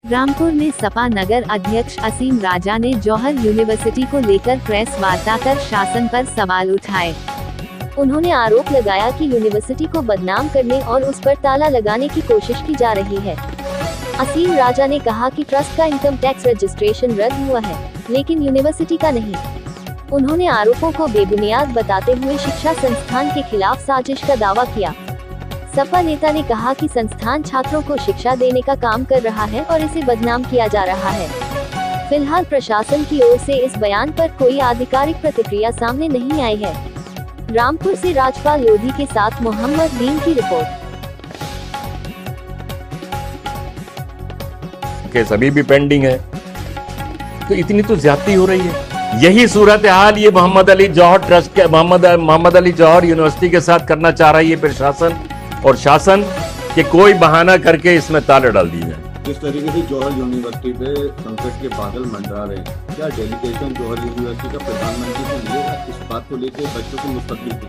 रामपुर में सपा नगर अध्यक्ष असीम राजा ने जौहर यूनिवर्सिटी को लेकर प्रेस वार्ता कर शासन पर सवाल उठाए। उन्होंने आरोप लगाया कि यूनिवर्सिटी को बदनाम करने और उस पर ताला लगाने की कोशिश की जा रही है। असीम राजा ने कहा कि ट्रस्ट का इनकम टैक्स रजिस्ट्रेशन रद्द हुआ है, लेकिन यूनिवर्सिटी का नहीं। उन्होंने आरोपों को बेबुनियाद बताते हुए शिक्षा संस्थान के खिलाफ साजिश का दावा किया। सपा नेता ने कहा कि संस्थान छात्रों को शिक्षा देने का काम कर रहा है और इसे बदनाम किया जा रहा है। फिलहाल प्रशासन की ओर से इस बयान पर कोई आधिकारिक प्रतिक्रिया सामने नहीं आई है। रामपुर से राजपाल लोधी के साथ मोहम्मद दीन की रिपोर्ट। केस अभी भी पेंडिंग है, तो इतनी तो ज्यादती हो रही है। यही सूरत हाल ये मोहम्मद अली जौहर ट्रस्ट के मोहम्मद अली जौहर यूनिवर्सिटी के साथ करना चाह रही है प्रशासन और शासन के कोई बहाना करके इसमें ताले डाल दिए जाए। जिस तरीके से जौहर यूनिवर्सिटी पे संकट के बादल मंडरा रहे हैं, क्या डेलीगेशन जौहर यूनिवर्सिटी का प्रधानमंत्री से मिलेगा इस बात को लेकर बच्चों के मुस्तकबिल के?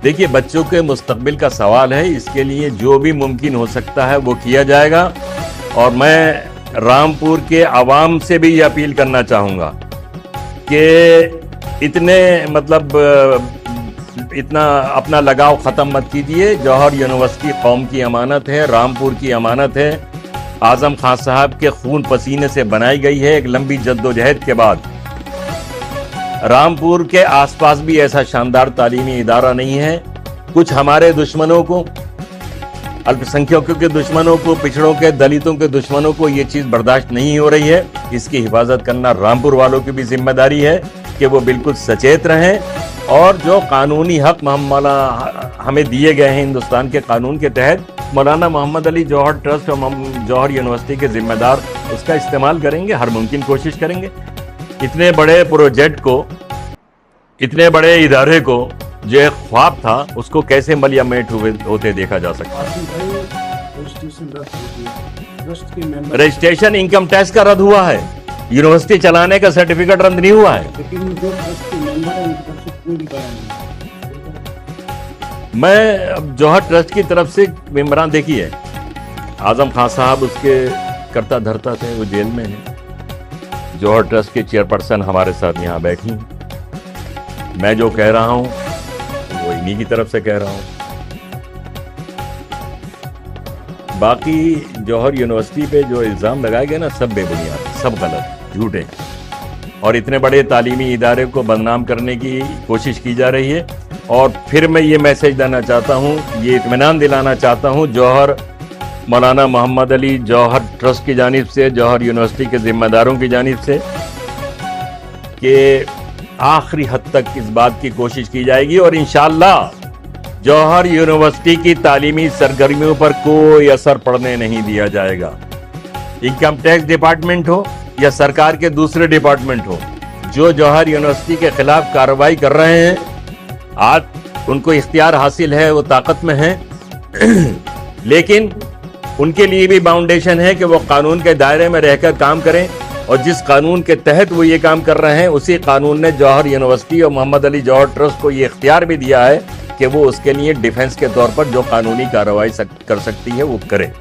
देखिए, बच्चों के मुस्तकबिल का सवाल है, इसके लिए जो भी मुमकिन हो सकता है वो किया जाएगा। और मैं रामपुर के आवाम से भी ये अपील करना चाहूँगा कि इतना अपना लगाव ख़त्म मत कीजिए। जौहर यूनिवर्सिटी कौम की अमानत है, रामपुर की अमानत है। आज़म खान साहब के खून पसीने से बनाई गई है। एक लंबी जद्दोजहद के बाद रामपुर के आसपास भी ऐसा शानदार तालीमी इदारा नहीं है। कुछ हमारे दुश्मनों को, अल्पसंख्यकों के दुश्मनों को, पिछड़ों के, दलितों के दुश्मनों को ये चीज़ बर्दाश्त नहीं हो रही है। इसकी हिफाजत करना रामपुर वालों की भी जिम्मेदारी है कि वो बिल्कुल सचेत रहें और जो कानूनी हक हमें दिए गए हैं हिंदुस्तान के कानून के तहत, मौलाना मोहम्मद अली जौहर ट्रस्ट और जौहर यूनिवर्सिटी के जिम्मेदार उसका इस्तेमाल करेंगे, हर मुमकिन कोशिश करेंगे। इतने बड़े प्रोजेक्ट को, इतने बड़े इदारे को जो एक ख्वाब था, उसको कैसे मलियामेट होते देखा जा सकता है। रजिस्ट्रेशन इनकम टैक्स का रद्द हुआ है, यूनिवर्सिटी चलाने का सर्टिफिकेट रद्द नहीं हुआ है। मैं जौहर ट्रस्ट की तरफ से मेंबरान, देखिए आजम खान साहब उसके करता धरता थे, वो जेल में है। जौहर ट्रस्ट के चेयरपर्सन हमारे साथ यहाँ बैठी हैं। मैं जो कह रहा हूँ वो इन्हीं की तरफ से कह रहा हूँ। बाकी जौहर यूनिवर्सिटी पे जो इल्ज़ाम लगाए गए ना, सब बेबुनियाद, सब गलत, झूठे। और इतने बड़े तालीमी इदारे को बदनाम करने की कोशिश की जा रही है। और फिर मैं ये मैसेज देना चाहता हूँ, ये इत्मीनान दिलाना चाहता हूँ जौहर मौलाना मोहम्मद अली जौहर ट्रस्ट की जानिब से, जौहर यूनिवर्सिटी के जिम्मेदारों की जानिब से, कि आखिरी हद तक इस बात की कोशिश की जाएगी और इंशाअल्लाह जौहर यूनिवर्सिटी की तालीमी सरगर्मियों पर कोई असर पड़ने नहीं दिया जाएगा। इनकम टैक्स डिपार्टमेंट हो या सरकार के दूसरे डिपार्टमेंट हो, जो जौहर यूनिवर्सिटी के खिलाफ कार्रवाई कर रहे हैं, आज उनको इख्तियार हासिल है, वो ताकत में हैं, लेकिन उनके लिए भी बाउंडेशन है कि वो कानून के दायरे में रहकर काम करें। और जिस कानून के तहत वो ये काम कर रहे हैं, उसी कानून ने जौहर यूनिवर्सिटी और मोहम्मद अली जौहर ट्रस्ट को ये इख्तियार भी दिया है कि वो उसके लिए डिफेंस के तौर पर जो कानूनी कार्रवाई कर सकती है वो करे।